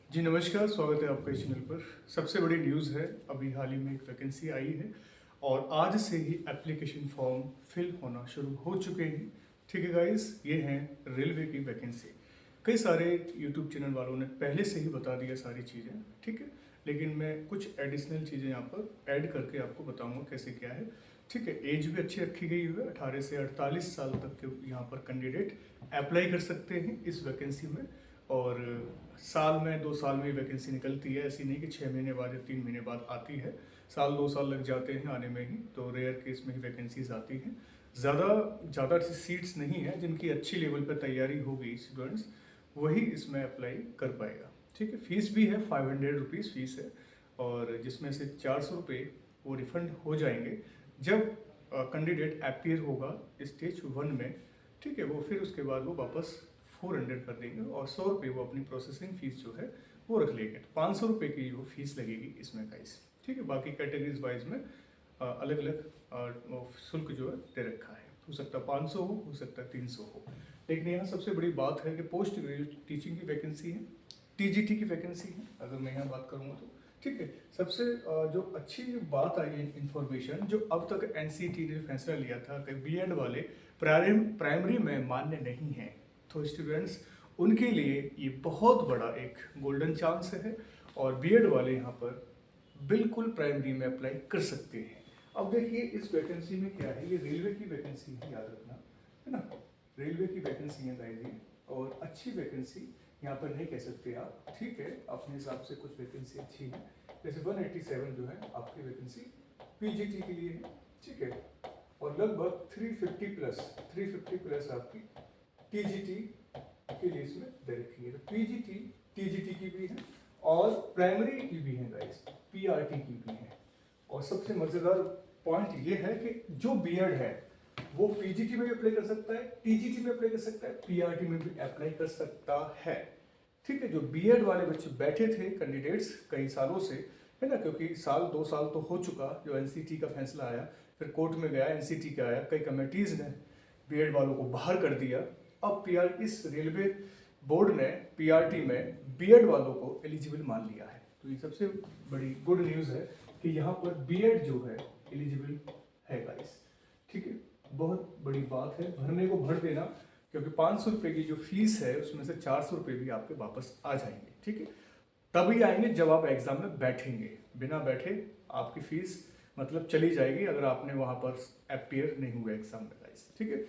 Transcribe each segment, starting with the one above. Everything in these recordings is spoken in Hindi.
जी नमस्कार, स्वागत है आपका इस चैनल पर। सबसे बड़ी न्यूज़ है, अभी हाल ही में एक वैकेंसी आई है और आज से ही एप्लीकेशन फॉर्म फिल होना शुरू हो चुके हैं। ठीक है गाइस, ये हैं रेलवे की वैकेंसी। कई सारे यूट्यूब चैनल वालों ने पहले से ही बता दिया सारी चीज़ें, ठीक है, लेकिन मैं कुछ एडिशनल चीज़ें यहाँ पर ऐड करके आपको बताऊँगा कैसे क्या है। ठीक है, एज भी अच्छी रखी गई है, 18 से 48 साल तक के यहाँ पर कैंडिडेट अप्लाई कर सकते हैं इस वैकेंसी में। और साल में 2 साल में वैकेंसी निकलती है, ऐसी नहीं कि 6 महीने बाद या 3 महीने बाद आती है। साल 2 साल लग जाते हैं आने में ही, तो रेयर केस में ही वैकेंसीज आती हैं। ज़्यादा सीट्स नहीं है, जिनकी अच्छी लेवल पर तैयारी होगी स्टूडेंट्स वही इसमें अप्लाई कर पाएगा। ठीक है, फीस भी है 500 रुपीज़ फीस है, और जिसमें से 400 रुपये वो रिफंड हो जाएंगे जब कैंडिडेट अपीयर होगा स्टेज 1 में। ठीक है, वो फिर उसके बाद वो वापस 400 कर देंगे और 100 रुपये वो अपनी प्रोसेसिंग फीस जो है वो रख लेंगे। तो 500 रुपये की जो फीस लगेगी इसमें गाइस। ठीक है, बाकी कैटेगरीज वाइज में अलग अलग शुल्क जो है दे रखा है। हो सकता है 500 हो सकता है 300 हो। लेकिन यहाँ सबसे बड़ी बात है कि पोस्ट ग्रेजुएट टीचिंग की वैकेंसी है, टीजीटी की वैकेंसी है अगर मैं यहाँ बात करूँगा तो। ठीक है, सबसे जो अच्छी बात आई है इन्फॉर्मेशन, जो अब तक एनसीटी ने फैसला लिया था कि बीएड वाले प्राइमरी में मान्य नहीं है, तो स्टूडेंट्स उनके लिए ये बहुत बड़ा एक गोल्डन चांस है और बीएड वाले यहाँ पर बिल्कुल प्राइमरी में अप्लाई कर सकते हैं। अब देखिए इस वैकेंसी में क्या है, ये रेलवे की वैकेंसी है, याद रखना है ना, रेलवे की वैकेंसी है गाइस ये, और अच्छी वैकेंसी यहाँ पर नहीं कह सकते आप। ठीक है, अपने हिसाब से कुछ वैकेंसी अच्छी है, जैसे 187 जो है आपकी वैकेंसी पीजीटी के लिए है। ठीक है, और लगभग 350 प्लस आपकी टीजीटी के लिए इसमें दे रखी है। तो पीजीटी टीजीटी की भी है और प्राइमरी की भी है गाइस, पीआरटी की भी है। और सबसे मजेदार पॉइंट ये है कि जो बीएड है वो पीजीटी में भी अप्लाई कर सकता है, टीजीटी में अप्लाई कर सकता है, पीआरटी में भी अप्लाई कर सकता है। ठीक है, जो बीएड वाले बच्चे बैठे थे कैंडिडेट्स कई सालों से, है ना, क्योंकि साल 2 साल तो हो चुका जो एनसीटी का फैसला आया, फिर कोर्ट में गया, एनसीटी का आया, कई कमेटीज ने बीएड वालों को बाहर कर दिया। अब पीआर इस रेलवे बोर्ड ने पीआरटी में बीएड वालों को एलिजिबल मान लिया है। तो ये सबसे बड़ी गुड न्यूज़ है कि यहाँ पर बीएड जो है एलिजिबल है गाइस। ठीक है, बहुत बड़ी बात है, भरने को भर देना, क्योंकि 500 रुपये की जो फीस है उसमें से 400 रुपये भी आपके वापस आ जाएंगे। ठीक है, तभी आएंगे जब आप एग्जाम में बैठेंगे, बिना बैठे आपकी फीस मतलब चली जाएगी अगर आपने वहाँ पर अपियर नहीं हुए एग्जाम में गाइस। ठीक है,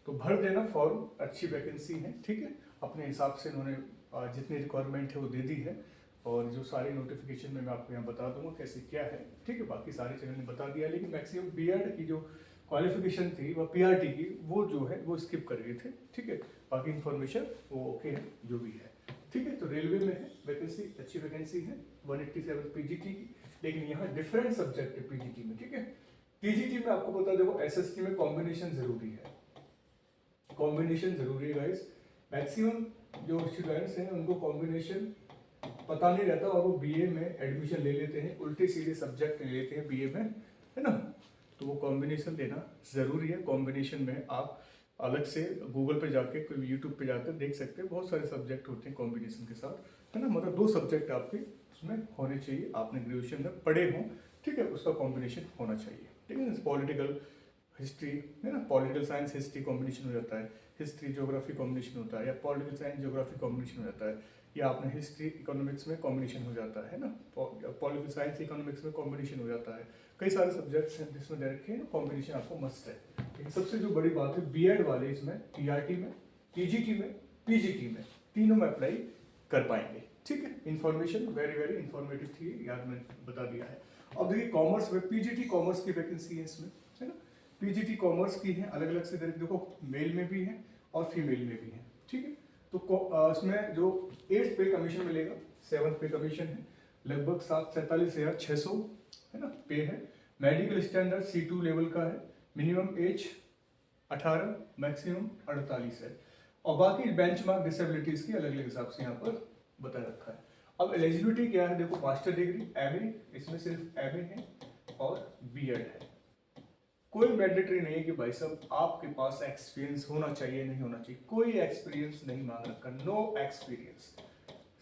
तो भर देना फॉर्म, अच्छी वैकेंसी है। ठीक है, अपने हिसाब से उन्होंने जितनी रिक्वायरमेंट है वो दे दी है, और जो सारी नोटिफिकेशन में मैं आपको यहाँ बता दूंगा कैसे क्या है। ठीक है, बाकी सारे चैनल ने बता दिया, लेकिन मैक्सिमम बीएड की जो क्वालिफिकेशन थी वह पीआरटी की वो जो है वो स्किप कर गए थे। ठीक है, बाकी इन्फॉर्मेशन वो ओके है जो भी है। ठीक है, तो रेलवे में है वैकेंसी, अच्छी वैकेंसी है 187 पीजीटी की, लेकिन यहाँ डिफरेंट सब्जेक्ट है पीजीटी में। ठीक है, टीजीटी में आपको बता देखो एसएसटी में कॉम्बिनेशन जरूरी है, कॉम्बिनेशन जरूरी है गाइस। मैक्सिमम जो स्टूडेंट्स हैं उनको कॉम्बिनेशन पता नहीं रहता और वो बीए में एडमिशन ले लेते हैं, उल्टे सीधे सब्जेक्ट ले लेते हैं बीए में, है ना। तो वो कॉम्बिनेशन लेना ज़रूरी है। कॉम्बिनेशन में आप अलग से गूगल पे जाके, कोई यूट्यूब पे जाकर देख सकते हैं, बहुत सारे सब्जेक्ट होते हैं कॉम्बिनेशन के साथ, है ना। मतलब 2 सब्जेक्ट आपके उसमें होने चाहिए, आपने ग्रेजुएशन में पढ़े हों। ठीक है, उसका कॉम्बिनेशन होना चाहिए। ठीक है, पॉलिटिकल हिस्ट्री है ना, पॉलिटिकल साइंस हिस्ट्री कॉम्बिनेशन हो जाता है, हिस्ट्री ज्योग्राफी कॉम्बिनेशन होता है, या पॉलिटिकल साइंस ज्योग्राफी कॉम्बिनेशन हो जाता है, या आपने हिस्ट्री इकोनॉमिक्स में कॉम्बिनेशन हो जाता है ना, पॉलिटिकल साइंस इकोनॉमिक्स में कॉम्बिनेशन हो जाता है। कई सारे सब्जेक्ट्स हैं जिसमें दे रखे हैं, कॉम्बिनेशन आपको मस्ट है। लेकिन सबसे जो बड़ी बात है, बीएड वाले इसमें टीआरटी में, टीजीटी में, पीजीटी में, तीनों में अप्लाई कर पाएंगे। ठीक है, इन्फॉर्मेशन वेरी वेरी इंफॉर्मेटिव थी, याद मैंने बता दिया है। अब देखिए कॉमर्स में पीजीटी कॉमर्स की वैकेंसी है इसमें, है ना। पीजीटी कॉमर्स की है, अलग अलग से देखो, मेल में भी है और फीमेल में भी है। ठीक है, तो इसमें जो 8th पे कमीशन मिलेगा, 7th पे कमीशन है, लगभग 47,600 है ना पे है। मेडिकल स्टैंडर्ड C2 लेवल का है, मिनिमम एज 18, मैक्सिमम 48 है, और बाकी बेंचमार्क डिसेबिलिटीज की अलग अलग हिसाब से यहाँ पर बता रखा है। अब एलिजिबिलिटी क्या है, देखो मास्टर डिग्री, एमए, इसमें सिर्फ एमए है और बीएड है। कोई मैंडेटरी नहीं है कि भाई साहब आपके पास एक्सपीरियंस होना चाहिए, नहीं होना चाहिए, कोई एक्सपीरियंस नहीं मांग रखा, नो एक्सपीरियंस।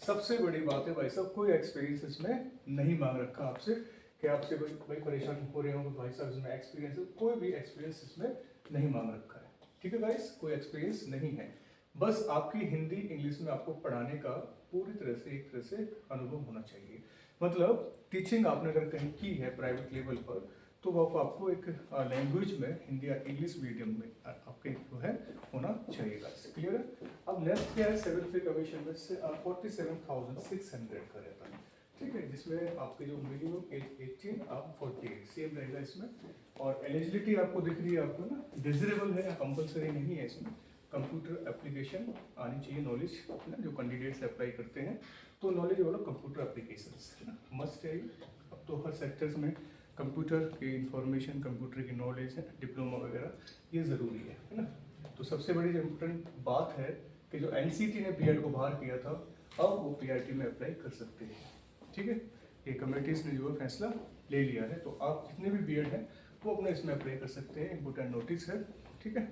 सबसे बड़ी बात है भाई साहब, कोई एक्सपीरियंस इसमें नहीं मांग रखा आपसे कि आपसे कोई भाई परेशान हो रहे हो भाई साहब इसमें एक्सपीरियंस है, कोई भी एक्सपीरियंस इसमें नहीं मांग रखा है। ठीक है गाइस, कोई एक्सपीरियंस नहीं है, बस आपकी हिंदी इंग्लिश में आपको पढ़ाने का पूरी तरह से एक तरह से अनुभव होना चाहिए। मतलब टीचिंग आपने अगर कहीं की है प्राइवेट लेवल पर, तो वो आपको एक लैंग्वेज में हिंदी या इंग्लिश मीडियम में आपके जो है होना चाहिए गाइस। क्लियर है। अब नेक्स्ट क्या है, 7th पे कमीशन में से 47,600 का रहता है। ठीक है, जिसमें आपके जो मिनिमम एज 18 आप 48 सेम रहेगा इसमें। और एलिजिबिलिटी आपको दिख रही है आपको ना, डिजरेबल है या कंपलसरी नहीं है इसमें। कंप्यूटर एप्लीकेशन आनी चाहिए नॉलेज है ना, जो कैंडिडेट्स अप्लाई करते हैं तो नॉलेज वाला कंप्यूटर एप्लीकेशंस है ना मस्ट है। अब तो हर सेक्टर्स में कंप्यूटर की इंफॉर्मेशन, कंप्यूटर की नॉलेज है, डिप्लोमा वगैरह ये ज़रूरी है ना। तो सबसे बड़ी जो इम्पोर्टेंट बात है कि जो एनसीटी ने बीएड को बाहर किया था, अब वो पीआरटी में अप्लाई कर सकते हैं। ठीक है, ये कमेटीज ने जो फैसला ले लिया है, तो आप जितने भी बीएड हैं वो अपने इसमें अप्लाई कर सकते हैं। इम्पोर्टेंट नोटिस है। ठीक है,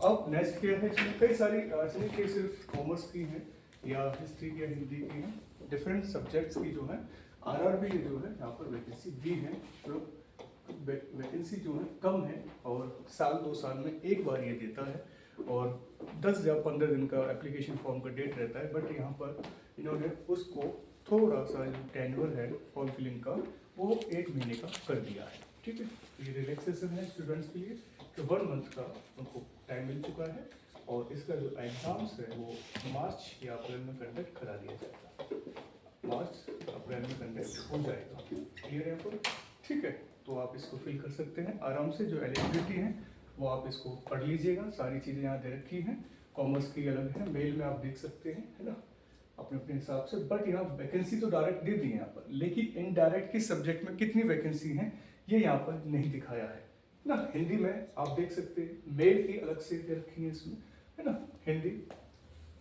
अब नेक्स्ट क्या है, इसमें कई सारी ऐसे के सिर्फ कॉमर्स की हैं या हिस्ट्री की या हिंदी की हैं, डिफरेंट सब्जेक्ट्स की जो है आरआरबी की जो है यहाँ पर वैकेंसी दी है। तो वैकेंसी जो है कम है और साल 2 साल में एक बार ये देता है और 10 या 15 दिन का एप्लीकेशन फॉर्म का डेट रहता है। बट यहाँ पर इन्होंने उसको थोड़ा सा जो टेन्योर है फॉर्म फिलिंग का वो 1 महीने का कर दिया है। ठीक है, ये रिलैक्सेशन है स्टूडेंट्स के लिए कि 1 मंथ का उनको टाइम मिल चुका है और इसका जो एग्जाम्स है वो मार्च या अप्रैल में कंडक्ट करा दिया जाएगा। मार्च अप्रैल में कंडक्ट हो जाएगा। क्लियर है आपको। ठीक है, तो आप इसको फिल कर सकते हैं आराम से। जो एलिजिबिलिटी है वो आप इसको पढ़ लीजिएगा, सारी चीज़ें यहाँ दे रखी हैं। कॉमर्स की अलग है, मेल में आप देख सकते हैं है ना अपने अपने हिसाब से। बट यहाँ वैकेंसी तो डायरेक्ट दे दी है यहाँ पर, लेकिन इनडायरेक्ट किस सब्जेक्ट में कितनी वैकेंसी है ये यहाँ पर नहीं दिखाया है ना। हिंदी में आप देख सकते हैं, मेल की अलग से दे रखी है इसमें है ना, हिंदी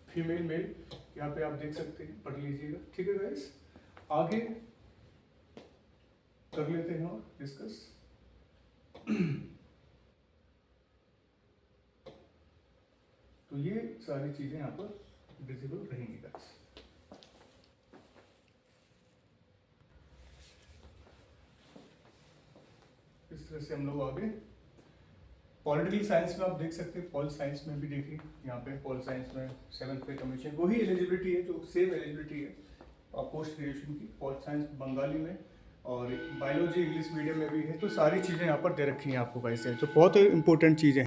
फीमेल मेल यहाँ पे आप देख सकते हैं, पढ़ लीजिएगा। ठीक है गाइस, आगे कर लेते हैं और डिस्कस। तो ये सारी चीजें यहाँ पर विजिबल रहेंगी गाइस। इस तरह से हम लोग आगे पॉलिटिकल साइंस में आप देख सकते हैं, पॉल साइंस में भी देखिए यहाँ पे पॉल साइंस में 7th पे कमीशन वही एलिजिबिलिटी है जो सेम एलिजिबिलिटी है पोस्ट ग्रेजुएशन की। पॉल साइंस बंगाली में और बायोलॉजी इंग्लिश मीडियम में भी है। तो सारी चीज़ें यहाँ पर दे रखी हैं आपको गाइस, तो बहुत इंपॉर्टेंट चीज़ें।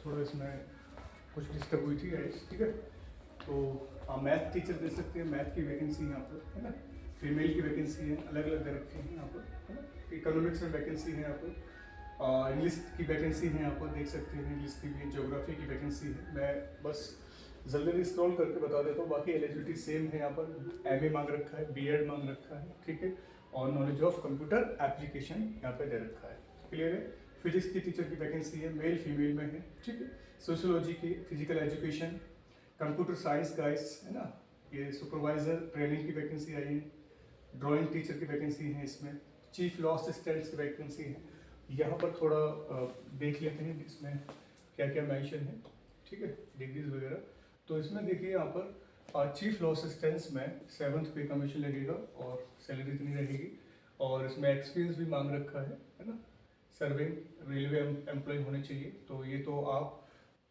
थोड़ा इसमें कुछ डिस्टर्ब हुई थी गाइस। ठीक है, तो आप मैथ टीचर दे सकते हैं, मैथ की वैकेंसी यहाँ पर है ना, फीमेल की वैकेंसी है, अलग अलग दे रखी है यहाँ पर है ना। इकोनॉमिक्स में वैकेंसी है यहाँ पर, इंग्लिश की वैकेंसी है यहाँ पर देख सकते हैं, इंग्लिश की भी, ज्योग्राफी की वैकेंसी है। मैं बस जल्दी स्क्रॉल करके बता देता हूँ, बाकी एलिजिबिलिटी सेम है। यहाँ पर एमए मांग रखा है, बीएड मांग रखा है। ठीक है, और नॉलेज ऑफ कंप्यूटर एप्लीकेशन यहाँ पे दे रखा है। क्लियर है। फिजिक्स की टीचर की वैकेंसी है, मेल फीमेल में है। ठीक है, सोशियोलॉजी की, physical education, computer science guys है ना, ये सुपरवाइजर ट्रेनिंग की वैकेंसी आई है। ड्राइंग टीचर की वैकेंसी है इसमें, चीफ लॉ असिस्टेंट्स की वैकेंसी है। यहाँ पर थोड़ा देख लेते हैं इसमें क्या क्या मेंशन है। ठीक है, डिग्रीज वगैरह। तो इसमें देखिए यहाँ पर चीफ लॉ असिस्टेंट्स में 7th पे कमीशन लगेगा और सैलरी इतनी रहेगी। और इसमें एक्सपीरियंस भी मांग रखा है ना, सर्विंग रेलवे एम्प्लॉय होने चाहिए। तो ये तो आप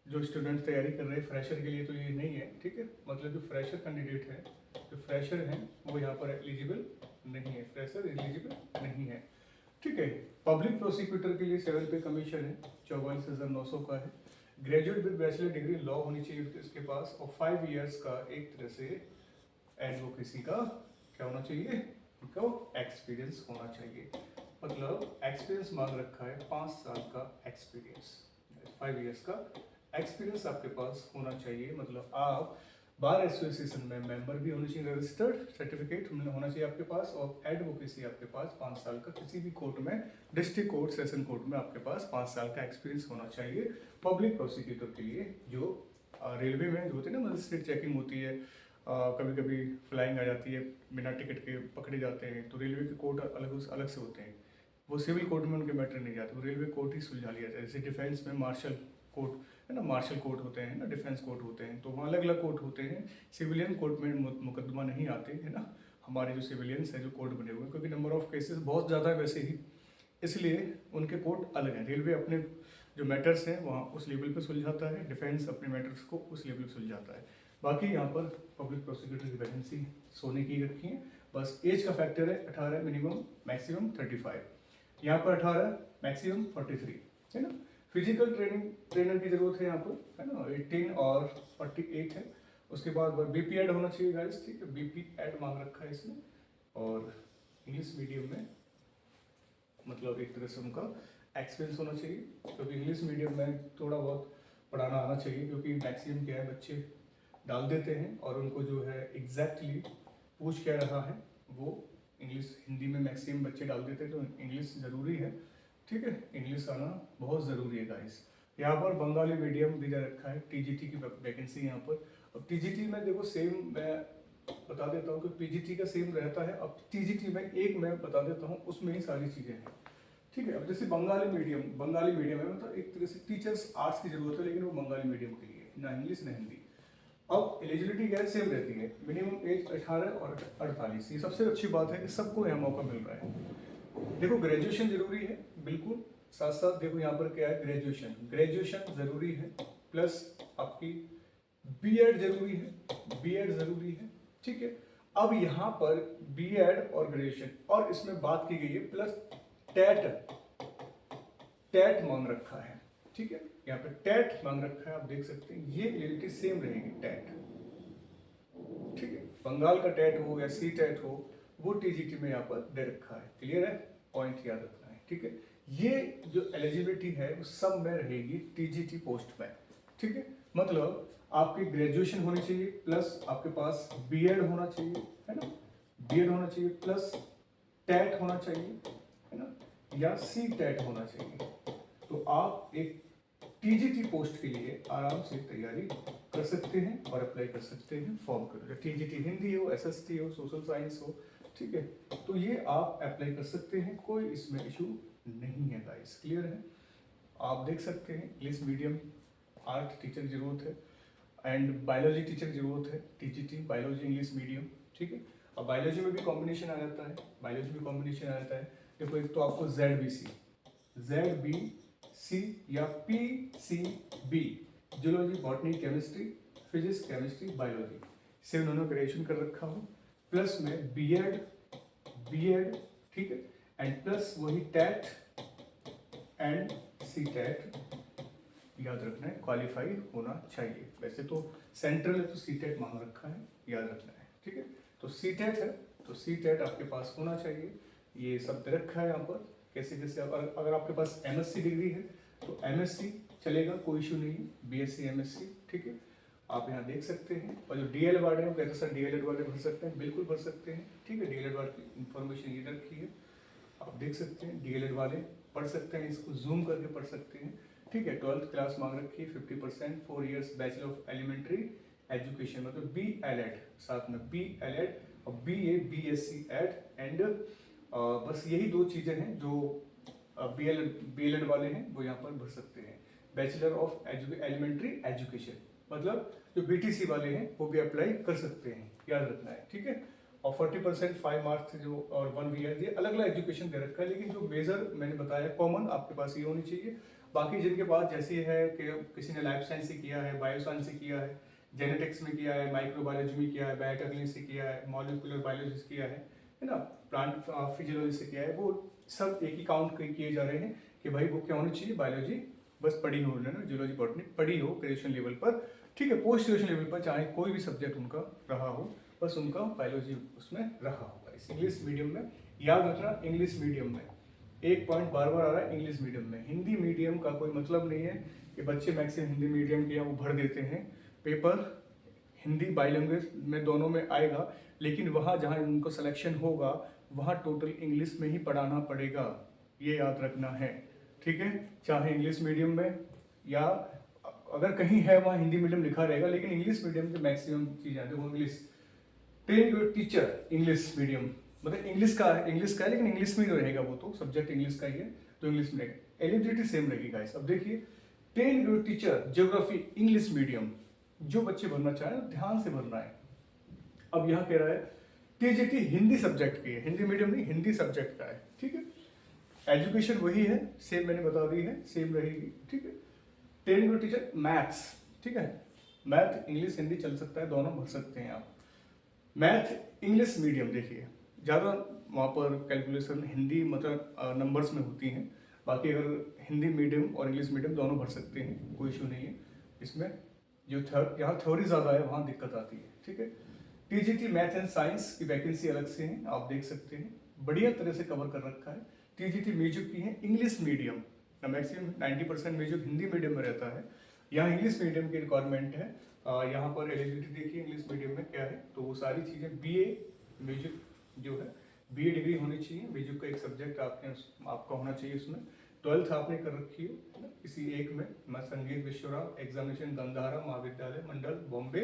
जो स्टूडेंट तैयारी कर रहे हैं फ्रेशर के लिए तो ये नहीं है। ठीक है, मतलब जो फ्रेशर कैंडिडेट है, जो फ्रेशर हैं वो यहाँ पर एलिजिबल नहीं है, फ्रेशर एलिजिबल नहीं है। ठीक है, पब्लिक प्रोसिक्यूटर के लिए 7th पे कमीशन है, 44,900 का है। Graduate with bachelor degree law होनी चाहिए इसके पास और 5 इयर्स का एक तरह से एडवोकेसी का क्या होना चाहिए, इनको एक्सपीरियंस होना चाहिए। मतलब एक्सपीरियंस मांग रखा है 5 साल का एक्सपीरियंस, 5 इयर्स का एक्सपीरियंस आपके पास होना चाहिए। मतलब आप बार एसोसिएशन में मेंबर भी होने चाहिए, रजिस्टर्ड सर्टिफिकेट होना चाहिए आपके पास और एडवोकेसी आपके पास 5 साल का, किसी भी कोर्ट में, डिस्ट्रिक्ट कोर्ट, सेशन कोर्ट में आपके पास 5 साल का एक्सपीरियंस होना चाहिए। पब्लिक प्रोसिक्यूटर के लिए जो रेलवे में जो होती है ना मजिस्ट्रेट चेकिंग होती है, कभी कभी फ्लाइंग आ जाती है, बिना टिकट के पकड़े जाते हैं, तो रेलवे के कोर्ट अलग से होते हैं। वो सिविल कोर्ट में उनके मैटर नहीं जाते, वो रेलवे कोर्ट ही सुलझा लिया जाता है। जैसे डिफेंस में मार्शल कोर्ट है ना, मार्शल कोर्ट होते हैं ना, डिफेंस कोर्ट होते हैं, तो वहाँ अलग अलग कोर्ट होते हैं। सिविलियन कोर्ट में मुकदमा नहीं आते, है ना, हमारे जो सिविलियंस हैं जो कोर्ट बने हुए हैं, क्योंकि नंबर ऑफ केसेस बहुत ज़्यादा है वैसे ही, इसलिए उनके कोर्ट अलग हैं। रेलवे अपने जो मैटर्स हैं वहाँ उस लेवल पे सुलझाता है, डिफेंस अपने मैटर्स को उस लेवल पे सुलझाता है। बाकी यहाँ पर पब्लिक प्रोसिक्यूटर की वैकेंसी सोने की रखी है। बस एज का फैक्टर है 18, मिनिमम मैक्सिमम 35, यहाँ पर 18 मैक्सिमम 43, है ना। फिजिकल ट्रेनर की जरूरत है यहाँ पर, है ना, 18 और 48 है। उसके बाद बीपी एड होना चाहिए गाइस, ठीक है, बीपी एड मांग रखा है इसमें। और इंग्लिश मीडियम में मतलब एक तरह से उनका एक्सपीरियंस होना चाहिए, क्योंकि इंग्लिश मीडियम में थोड़ा बहुत पढ़ाना आना चाहिए, क्योंकि मैक्सिमम क्या है बच्चे डाल देते हैं और उनको जो है एग्जैक्टली पूछ क्या रहा है वो इंग्लिश, हिंदी में मैक्सिमम बच्चे डाल देते हैं, तो इंग्लिश ज़रूरी है, ठीक है, इंग्लिश आना बहुत ज़रूरी है गाइस। यहाँ पर बंगाली मीडियम भी दे रखा है, टीजीटी की वैकेंसी यहाँ पर। अब टीजीटी में देखो सेम मैं बता देता हूँ कि पीजीटी का सेम रहता है। अब टीजीटी में एक मैं बता देता हूँ, उसमें ही सारी चीज़ें हैं, ठीक है। अब जैसे बंगाली मीडियम है, मतलब एक तरह से टीचर्स आर्ट्स की जरूरत है, लेकिन वो बंगाली मीडियम के लिए, ना इंग्लिश ना हिंदी। अब एलिजिबिलिटी क्या है, सेम रहती है, मिनिमम एज 18 और 48। ये सबसे अच्छी बात है कि सबको यहाँ मौका मिल रहा है। देखो ग्रेजुएशन जरूरी है बिल्कुल, साथ साथ देखो यहाँ पर क्या है, ग्रेजुएशन जरूरी है, प्लस आपकी बीएड जरूरी है, ठीक है। अब यहाँ पर बीएड और ग्रेजुएशन, और इसमें बात की गई है प्लस टेट मांग रखा है, ठीक है, यहाँ पे टेट मांग रखा है, आप देख सकते हैं। ये एलिजिबिलिटी सेम रहेगी, टेट, ठीक है। बंगाल का टेट हो या सी टेट हो, वो टीजीटी में यहाँ पर दे रखा है, क्लियर है, पॉइंट याद रखना है, ठीक है। ये जो एलिजिबिलिटी है वो सब में रहेगी टीजीटी पोस्ट में, ठीक है। मतलब आपकी ग्रेजुएशन होनी चाहिए, प्लस आपके पास बीएड होना चाहिए, है ना, बीएड होना चाहिए, प्लस टेट होना चाहिए, है ना, या सी टेट होना चाहिए। तो आप एक टीजीटी पोस्ट के लिए आराम से तैयारी कर सकते हैं और अप्लाई कर सकते हैं फॉर्म कर, टीजीटी हिंदी हो, एसएसटी हो, सोशल साइंस हो, ठीक है, तो ये आप अप्लाई कर सकते हैं, कोई इसमें इशू नहीं है गाइस, क्लियर है। आप देख सकते हैं इंग्लिश मीडियम आर्ट टीचर की जरूरत है एंड बायोलॉजी टीचर की जरूरत है, टीजीटी बायोलॉजी इंग्लिश मीडियम, ठीक है। अब बायोलॉजी में भी कॉम्बिनेशन आ जाता है, देखो एक तो आपको ZBC या PCB, zoology, botany, chemistry, physics, chemistry, biology से उन्होंने ग्रेजुएशन कर रखा हो, प्लस में बीएड, ठीक है, एंड प्लस वही टेट एंड सी टेट, याद रखना है, क्वालिफाई होना चाहिए। वैसे तो सेंट्रल है तो सी टेट मांग रखा है, याद रखना है, ठीक है। तो सी टेट है तो सी टेट आपके पास होना चाहिए, ये सब दे रखा है यहाँ पर कैसे कैसे। अगर आपके पास एमएससी डिग्री है तो एमएससी चलेगा, कोई इशू नहीं है, बीएससी एमएससी, ठीक है, आप यहाँ देख सकते हैं। और जो डीएलएड वाले हैं कहते सर डीएलएड वाले भर सकते हैं, बिल्कुल भर सकते हैं, ठीक है। डीएलएड वाले की इन्फॉर्मेशन ये रखी है, आप देख सकते हैं, डीएलएड वाले पढ़ सकते हैं, इसको जूम करके पढ़ सकते हैं, ठीक है। 12th क्लास मांग रखी है, 50%, 4 years bachelor of elementary education, मतलब BLED, साथ में BLED और BA BSc एड एंड बस यही 2 चीज़ें हैं जो BLED वाले हैं वो यहाँ पर भर सकते हैं। बैचलर ऑफ एलिमेंट्री एजुकेशन, मतलब जो BTC वाले हैं वो भी अप्लाई कर सकते हैं, याद रखना है, ठीक है। और 40% 5 मार्क्स जो और 1 ईयर, ये अलग अलग एजुकेशन दे रखा है, लेकिन जो मेजर मैंने बताया कॉमन आपके पास ये होनी चाहिए। बाकी जिनके पास जैसे है कि किसी ने लाइफ साइंस से किया है, बायो साइंस से किया है, जेनेटिक्स में किया है, माइक्रोबायोलॉजी में किया है, बायोटेक्नोलॉजी से किया है, मॉलिक्यूलर बायोलॉजी से किया है ना, प्लांट फिजियोलॉजी से किया है, वो सब एक ही काउंट किए जा रहे हैं कि भाई वो क्या होनी चाहिए, बायोलॉजी बस पढ़ी हो, ना जूलॉजी बॉटनी पढ़ी हो ग्रेजुएशन लेवल पर, ठीक है। पोस्ट ग्रेजुएशन लेवल पर चाहे कोई भी सब्जेक्ट उनका रहा हो, बस उनका बायोलॉजी उसमें रहा होगा। इस इंग्लिश मीडियम में याद रखना, इंग्लिश मीडियम में एक पॉइंट बार बार आ रहा है, इंग्लिश मीडियम में। हिंदी मीडियम का कोई मतलब नहीं है कि बच्चे मैक्सिमम हिंदी मीडियम के वो भर देते हैं पेपर, हिंदी बाइलैंग्वेज में दोनों में आएगा, लेकिन वहाँ जहाँ उनको सिलेक्शन होगा वहाँ टोटल इंग्लिश में ही पढ़ाना पड़ेगा, ये याद रखना है, ठीक है। चाहे इंग्लिश मीडियम में या अगर कहीं है वहाँ हिंदी मीडियम लिखा रहेगा, लेकिन इंग्लिश मीडियम की मैक्सिमम चीज़ आती है वो English. Train your teacher English medium, मतलब इंग्लिश का है, लेकिन इंग्लिश में ही रहेगा, वो तो सब्जेक्ट इंग्लिश का ही है तो इंग्लिश में रहेगा। एलिजिबिलिटी सेम रहेगी गाइस। अब देखिए 10 grade teacher geography English medium, जो बच्चे भरना चाहें ध्यान से भरना है। अब यहाँ कह रहा है टीजीटी हिंदी सब्जेक्ट की है, हिंदी मीडियम नहीं हिंदी सब्जेक्ट का है, ठीक है। एजुकेशन वही है, सेम मैंने बता दी है, सेम रहेगी, ठीक है। 10 ग्रेड टीचर मैथ्स, ठीक है, मैथ इंग्लिश हिंदी चल सकता है, दोनों भर सकते हैं आप। मैथ इंग्लिश मीडियम देखिए ज़्यादा वहाँ पर कैलकुलेशन हिंदी मतलब नंबर्स में होती हैं, बाकी अगर हिंदी मीडियम और इंग्लिश मीडियम दोनों भर सकते हैं, कोई इशू नहीं है इसमें। जो यहाँ थ्योरी ज़्यादा है वहाँ दिक्कत आती है, ठीक है। टीजीटी मैथ एंड साइंस की वैकेंसी अलग से है, आप देख सकते हैं, बढ़िया तरह से कवर कर रखा है। टीजीटी म्यूजिक की है English medium, maximum 90% music Hindi medium में रहता है, यहाँ इंग्लिश मीडियम की रिक्वायरमेंट है। यहाँ पर एलिजिबिलिटी देखिए इंग्लिश मीडियम में क्या है, तो वो सारी चीज़ें बीए म्यूजिक जो है बीए डिग्री होनी चाहिए, म्यूजिक का एक सब्जेक्ट आपका होना चाहिए उसमें, 12th आपने कर रखी है किसी एक में, मैं संगीत विश्वराम एग्जामिनेशन गंधारा महाविद्यालय मंडल बॉम्बे,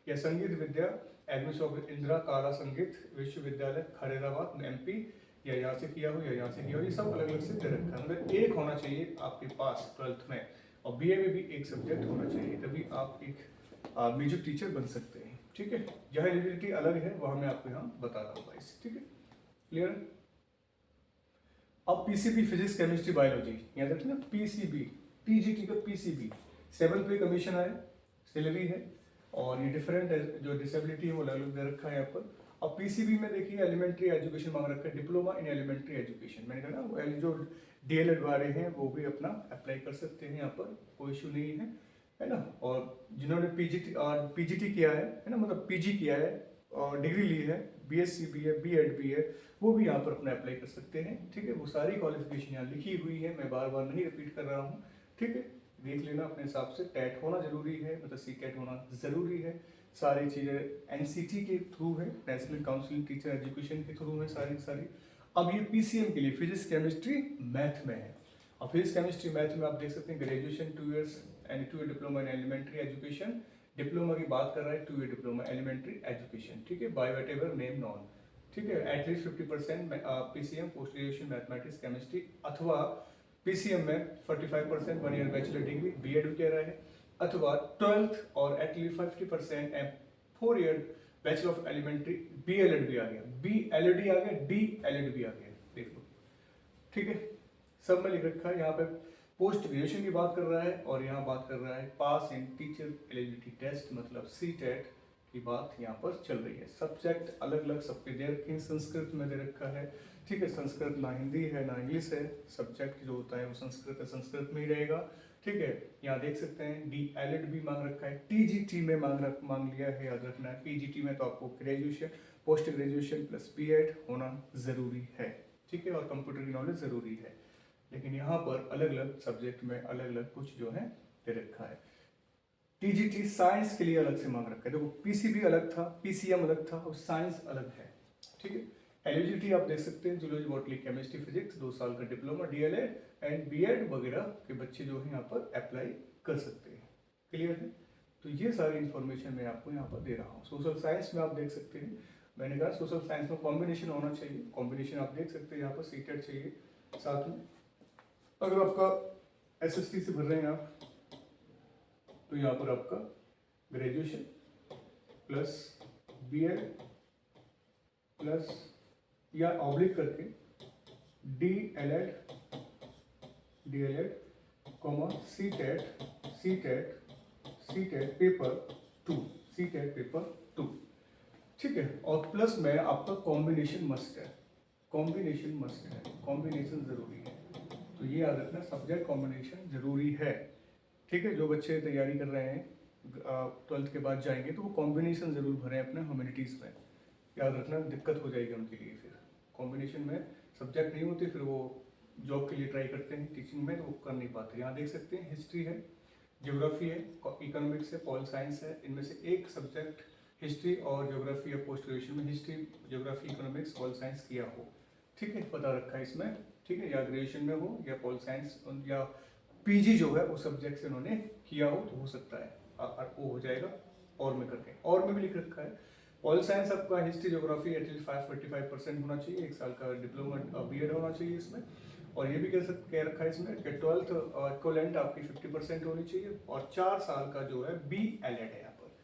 या संगीत विद्या एग्निस ऑफ इंदिरा काला संगीत विश्वविद्यालय खैराबाद एमपी, या यहाँ से किया हो या यहाँ से किया हो, ये सब अलग अलग से दे रखा है, मतलब एक होना चाहिए आपके पास 12th में, और बीए में भी एक सब्जेक्ट होना चाहिए, तभी आप एक म्यूजिक टीचर बन सकते हैं, ठीक है। जहाँ एलिजिबिलिटी अलग है वहाँ मैं आपको यहाँ बता रहा हूँ गाइस, ठीक है, क्लियर। अब पीसीबी फिजिक्स केमिस्ट्री बायोलॉजी, याद रखना पीसीबी, टीजीटी का पीसीबी 7 पे कमीशन आए, सैलरी है, और ये डिफरेंट जो डिसेबिलिटी है वो अलग अलग दे रखा है यहाँ पर। अब पीसीबी में देखिए एलिमेंट्री एजुकेशन मांग रखा है, डिप्लोमा इन एलिमेंट्री एजुकेशन, मैंने कहा ना जो डीएलएड वाले हैं वो भी अपना अप्लाई कर सकते हैं, यहाँ पर कोई इशू नहीं है ना। और जिन्होंने पीजीटी किया है ना, मतलब पीजी किया है और डिग्री ली है, बीएससी भी है, बीएड भी है, वो भी यहाँ पर अपना अप्लाई कर सकते हैं, ठीक है। वो सारी क्वालिफिकेशन यहाँ लिखी हुई है, मैं बार बार नहीं रिपीट कर रहा हूँ, ठीक है, देख लेना अपने हिसाब से। टेट होना जरूरी है, मतलब सी टेट होना जरूरी है, सारी चीज़ें एनसीटी के थ्रू है, नेशनल काउंसिल टीचर एजुकेशन के थ्रू है सारी सारी। अब ये पीसीएम के लिए फिजिक्स केमिस्ट्री मैथ में है, और फिजिक्स केमिस्ट्री मैथ में आप देख सकते हैं graduation 2 years and 2 year diploma in elementary education, diploma की बात कर रहा है 2 ईयर डिप्लोमा एलिमेंट्री एजुकेशन, ठीक है, by whatever name known, ठीक है। At least 50% PCM post graduation mathematics chemistry, अथवा पीसीएम में 45% 1 ईयर बैचलर डिग्री बीएड कह रहा है, अथवा 12th और at least 50% 4 year bachelor of elementary BLEd भी आ गया, बीएलएड आ गया, डीएलएड भी आ गया, देख लो, ठीक है, सब में लिख रखा है। यहाँ पे पोस्ट ग्रेजुएशन की बात कर रहा है, और यहाँ बात कर रहा है पास इन टीचर एलिजिबिलिटी टेस्ट मतलब सी टेट की बात यहाँ पर चल रही है। सब्जेक्ट अलग अलग सबके दे रखे हैं, संस्कृत में दे रखा है, ठीक है, संस्कृत ना हिंदी है ना इंग्लिश है, सब्जेक्ट जो होता है वो संस्कृत है, संस्कृत में ही रहेगा, ठीक है। यहाँ देख सकते हैं डीएलएड भी मांग रखा है, टीजीटी में मांग लिया है, याद रखना है। पीजीटी में तो आपको graduation post graduation plus BEd होना जरूरी है, ठीक है, और कंप्यूटर की नॉलेज जरूरी है, लेकिन यहाँ पर अलग अलग सब्जेक्ट में अलग अलग कुछ जो है दे रखा है। टीजीटी साइंस के लिए अलग से मांग रखा है, देखो पीसीबी अलग था, पीसीएम अलग था, और साइंस अलग है, ठीक है। एलिजिबिलिटी आप देख सकते हैं जूलॉजी बॉटनी केमिस्ट्री फिजिक्स 2 साल का डिप्लोमा डीएलएड एंड बीएड वगैरह के बच्चे जो है यहाँ पर अप्लाई कर सकते हैं, क्लियर है। तो ये सारी इन्फॉर्मेशन मैं आपको यहाँ पर दे रहा हूँ। सोशल साइंस में आप देख सकते हैं, मैंने कहा सोशल साइंस में कॉम्बिनेशन होना चाहिए, कॉम्बिनेशन आप देख सकते हैं यहाँ पर सीटेट चाहिए साथ में। अगर आपका एसएसटी से भर रहे हैं आप, तो यहाँ पर आपका ग्रेजुएशन प्लस बीएड प्लस या ऑब्लिक करके डीएलएड कॉमा सीटेट पेपर 2, ठीक है, और प्लस में आपका कॉम्बिनेशन मस्ट है, कॉम्बिनेशन जरूरी है, तो ये याद रखना सब्जेक्ट कॉम्बिनेशन जरूरी है, ठीक है। जो बच्चे तैयारी कर रहे हैं 12th के बाद जाएंगे तो वो कॉम्बिनेशन जरूर भरें अपने ह्यूमैनिटीज़ में, याद रखना दिक्कत हो जाएगी उनके लिए, फिर कॉम्बिनेशन में सब्जेक्ट नहीं होते, फिर वो जॉब के लिए ट्राई करते हैं टीचिंग में तो वो कर नहीं पाते। यहाँ देख सकते हैं हिस्ट्री है, ज्योग्राफी है, इकोनॉमिक्स है, पॉल साइंस है, इनमें से एक सब्जेक्ट हिस्ट्री और ज्योग्राफी या पोस्ट ग्रेजुएशन में history geography economics pol science किया हो, ठीक है, पता रखा है इसमें, ठीक है, या ग्रेजुएशन में हो या पॉल साइंस या पीजी जो है उस सब्जेक्ट से उन्होंने किया हो तो हो सकता है वो हो जाएगा, और में करके और में भी लिख रखा है। पॉल साइंस आपका हिस्ट्री ज्योग्राफी एटलीस्ट 45% होना चाहिए, 1 साल का डिप्लोमा बीएड होना चाहिए इसमें, और ये भी कह रखा है इसमें कि 12th इक्विवेलेंट आपकी 50% होनी चाहिए और 4 साल का जो है बी एल एड है यहाँ पर,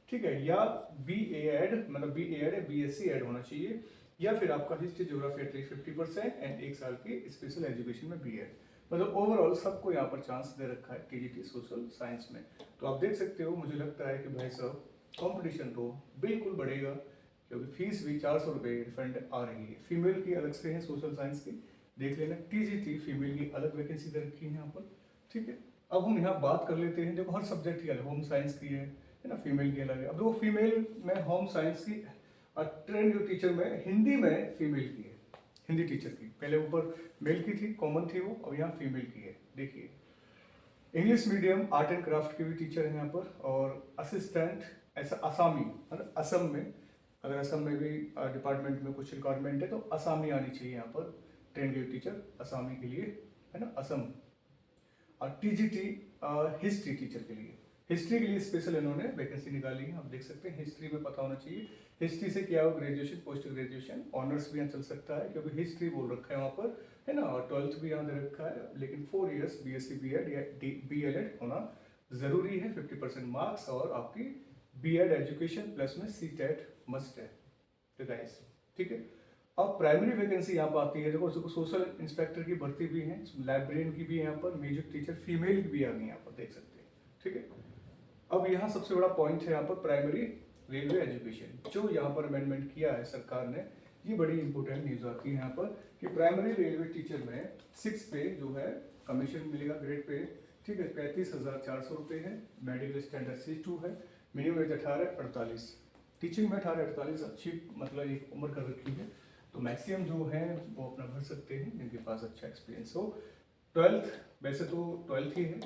ठीक है, या बी ए एड मतलब बी ए एड है बी एस सी एड होना चाहिए, या फिर आपका हिस्ट्री ज्योग्राफी एटलीस्ट 50% एंड 1 साल की स्पेशल एजुकेशन में बी एड। मतलब ओवरऑल सबको यहाँ पर चांस दे रखा है टीजीटी सोशल साइंस में। तो आप देख सकते हो, मुझे लगता है कि भाई साहब कंपटीशन तो बिल्कुल बढ़ेगा, क्योंकि फीस भी 400 रुपये रिफंड आ रही है। फीमेल की अलग से है सोशल साइंस की, देख लेना। टीजीटी फीमेल की अलग वैकेंसी दे रखी है यहाँ पर, ठीक है। अब हम यहाँ बात कर लेते हैं, देखो हर सब्जेक्ट की अलग, होम साइंस की है ना, फीमेल की अलग है। अब देखो फीमेल में होम साइंस की ट्रेंड जो टीचर में हिंदी में फीमेल की है, हिंदी टीचर की, पहले ऊपर मेल की थी, कॉमन थी वो, अब यहाँ फीमेल की है। देखिए English medium art and craft की भी टीचर है यहाँ पर, और असिस्टेंट ऐसा आसामी, मतलब असम में, अगर असम में भी डिपार्टमेंट में कुछ रिक्वायरमेंट है तो आसामी आनी चाहिए यहाँ पर ट्रेंड की टीचर, आसामी के लिए है ना, असम। और टीजीटी हिस्ट्री टीचर के लिए, हिस्ट्री के लिए स्पेशल इन्होंने वैकेंसी निकाली है, आप देख सकते हैं। हिस्ट्री में पता होना चाहिए, हिस्ट्री से क्या हो, ग्रेजुएशन पोस्ट ग्रेजुएशन ऑनर्स भी यहाँ चल सकता है, क्योंकि हिस्ट्री बोल रखा है वहाँ पर, है ना, और 12th भी यहाँ दे रखा है, लेकिन 4 इयर्स बीएससी बीएड या बी एल एड होना जरूरी है, 50% मार्क्स, और आपकी बी एड एजुकेशन प्लस में सी टेट मस्ट है, तो गाइस ठीक है। अब प्राइमरी वैकेंसी यहाँ पर आती है, देखो सोशल इंस्पेक्टर की भर्ती भी है, लाइब्रेरियन की भी है यहाँ पर, म्यूजिक टीचर फीमेल की भी आ गई यहाँ पर, देख सकते हैं, ठीक है। अब यहाँ सबसे बड़ा पॉइंट है यहाँ पर प्राइमरी रेलवे एजुकेशन, जो यहाँ पर अमेंडमेंट किया है सरकार ने, ये बड़ी इंपॉर्टेंट न्यूज आती है यहाँ पर कि प्राइमरी रेलवे टीचर में 6 पे जो है कमीशन मिलेगा, ग्रेड पे, ठीक है, 35,400 रुपये है, मेडिकल स्टैंडर्ड C2 है, मिनिमम एज 18-48, टीचिंग में 18-48 अच्छी मतलब एक उम्र कर रखी है, तो मैक्सिमम जो है वो अपना भर सकते हैं जिनके पास अच्छा एक्सपीरियंस हो। 12th वैसे तो 12th ही है,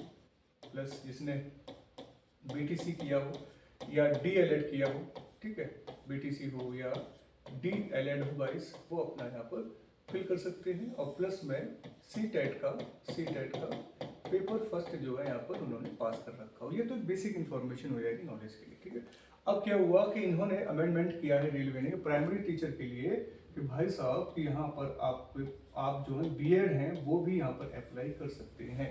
प्लस जिसने बीटीसी किया हो या डीएलएड किया हो, ठीक है, बीटीसी हो या डीएलएड हो गाइस, वो अपना यहाँ पर फिल कर सकते हैं, और प्लस में सी टेट का पेपर फर्स्ट जो है यहाँ पर उन्होंने पास कर रखा हो। ये तो बेसिक इन्फॉर्मेशन हो जाएगी नॉलेज के लिए, ठीक है। अब क्या हुआ कि इन्होंने अमेंडमेंट किया है रेलवे ने प्राइमरी टीचर के लिए कि भाई साहब कि यहाँ पर आप जो है बीएड हैं वो भी यहाँ पर अप्लाई कर सकते हैं,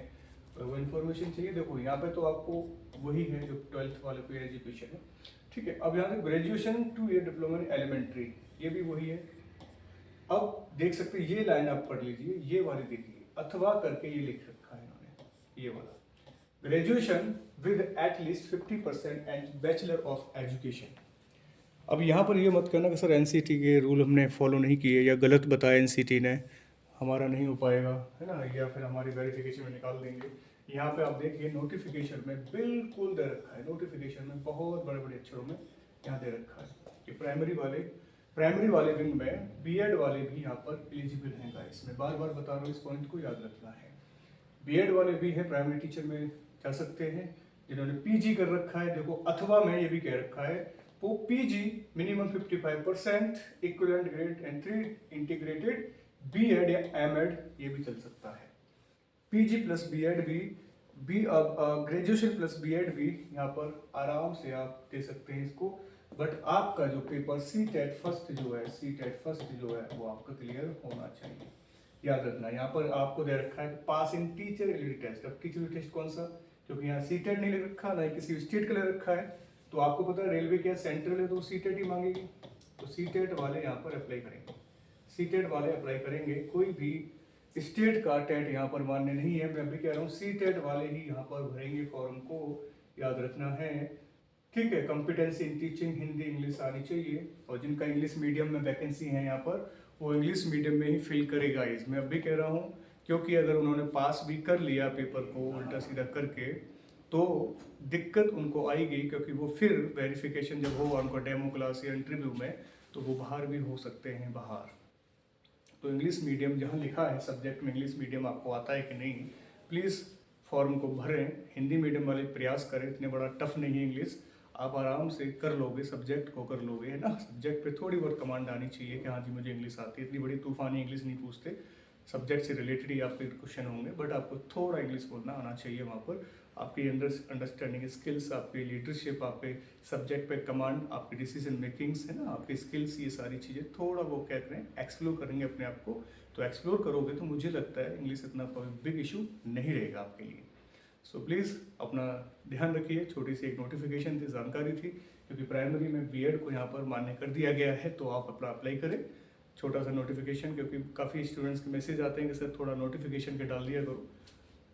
तो वो इन्फॉर्मेशन चाहिए। देखो यहाँ पे तो आपको वही है जो 12th वाले को एजुकेशन है, ठीक है। अब यहाँ पे graduation 2 year diploma in elementary, ये भी वही है। अब देख सकते हैं, ये लाइन आप पढ़ लीजिए, ये वाली देखिए, अथवा करके ये लिख रखा है इन्होंने, ये वाला graduation with at least 50% and bachelor of education. अब यहाँ पर ये मत करना कि सर एनसीटी के रूल हमने फॉलो नहीं किए या गलत बताया एनसीटी ने, हमारा नहीं हो पाएगा, है ना, या फिर हमारी वेरिफिकेशन में निकाल देंगे। यहाँ पे आप देखिए नोटिफिकेशन में बिल्कुल दे रखा है, नोटिफिकेशन में बहुत बड़े बड़े अक्षरों में यहाँ दे रखा है कि प्राइमरी वाले विंग में बीएड वाले भी यहाँ पर एलिजिबल हैं गाइस। मैं बार बार बता रहा हूँ, इस पॉइंट को याद रखना है। बीएड वाले भी हैं, प्राइमरी टीचर में जा सकते हैं, जिन्होंने पीजी कर रखा है। देखो अथवा में ये भी कह रखा है वो PG minimum 55% equivalent grade and 3 integrated BEd या एमएड, ये भी चल सकता है। पीजी प्लस बीएड भी ग्रेजुएशन प्लस बीएड भी यहाँ पर आराम से आप दे सकते हैं इसको, बट आपका जो पेपर सी टेट फर्स्ट जो है वो आपका क्लियर होना चाहिए। याद रखना, यहाँ पर आपको दे रखा है पास इन टीचर एलिजिबिलिटी टेस्ट। अब टीचर एलिजिबिलिटी टेस्ट कौन सा, क्योंकि यहाँ सी टेट नहीं ले रखा, ना ही किसी स्टेट का ले रखा है, तो आपको पता है रेलवे क्या सेंट्रल है तो सी टेट ही मांगेगी, तो सी टेट वाले यहाँ पर अप्लाई करेंगे, सी टेट वाले अप्लाई करेंगे। कोई भी स्टेट का टेट यहाँ पर मान्य नहीं है, मैं अभी कह रहा हूँ सी टेट वाले ही यहाँ पर भरेंगे फॉर्म को, याद रखना है, ठीक है। Competency in teaching Hindi English आनी चाहिए, और जिनका इंग्लिश मीडियम में वैकेंसी है यहाँ पर वो इंग्लिश मीडियम में ही फिल करेगा। इसमें अभी कह रहा हूँ, क्योंकि अगर उन्होंने पास भी कर लिया पेपर को उल्टा सीधा करके तो दिक्कत उनको आएगी, क्योंकि वो फिर वेरिफिकेशन जब होगा उनका डेमो क्लास या इंटरव्यू में, तो वो बाहर भी हो सकते हैं बाहर। तो इंग्लिश मीडियम जहाँ लिखा है सब्जेक्ट में इंग्लिश मीडियम आपको आता है कि नहीं, प्लीज़ फॉर्म को भरें। हिंदी मीडियम वाले प्रयास करें, इतने बड़ा टफ नहीं है इंग्लिश, आप आराम से कर लोगे, सब्जेक्ट को कर लोगे, है ना। सब्जेक्ट पे थोड़ी बहुत कमांड आनी चाहिए कि हाँ जी मुझे इंग्लिश आती है, इतनी बड़ी तूफानी इंग्लिश नहीं पूछते, सब्जेक्ट से रिलेटेड ही आपके क्वेश्चन होंगे, बट आपको थोड़ा इंग्लिश बोलना आना चाहिए वहाँ पर। आपकी अंडरस्टैंडिंग स्किल्स, आपकी लीडरशिप, आपके सब्जेक्ट पे कमांड, आपकी डिसीजन मेकिंग्स है ना, आपकी स्किल्स, ये सारी चीज़ें थोड़ा वो क्या करें, एक्सप्लोर करेंगे अपने आप को। तो एक्सप्लोर करोगे तो मुझे लगता है इंग्लिश इतना कोई बिग इशू नहीं रहेगा आपके लिए। सो प्लीज़ अपना ध्यान रखिए। छोटी सी एक नोटिफिकेशन थी, जानकारी थी, क्योंकि प्राइमरी में बीएड को यहाँ पर मान्य कर दिया गया है, तो आप अपना अप्लाई करें। छोटा सा नोटिफिकेशन, क्योंकि काफ़ी स्टूडेंट्स के मैसेज आते हैं कि सर थोड़ा नोटिफिकेशन के डाल दिया करो।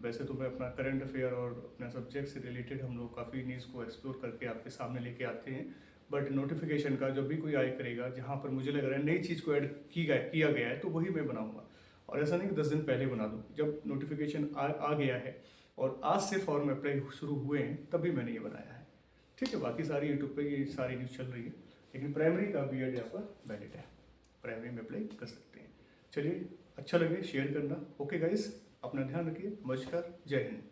वैसे तो मैं अपना करंट अफेयर और अपने सब्जेक्ट से रिलेटेड हम लोग काफ़ी न्यूज़ को एक्सप्लोर करके आपके सामने लेके आते हैं, बट नोटिफिकेशन का जब भी कोई आय करेगा जहाँ पर मुझे लग रहा है नई चीज़ को ऐड किया गया है, तो वही मैं बनाऊंगा। और ऐसा नहीं कि 10 दिन पहले बना दूँ, जब नोटिफिकेशन आ गया है और आज से फॉर्म अप्लाई शुरू हुए हैं तभी मैंने ये बनाया है। ठीक है, बाकी सारी यूट्यूब पे ये सारी न्यूज़ चल रही है, लेकिन प्राइमरी का बीएड यहाँ पर वैलिड है, प्राइमरी में अप्लाई कर सकते हैं। चलिए, अच्छा लगे शेयर करना। ओके गाइस, अपना ध्यान रखिए। नमस्कार, जय हिंद।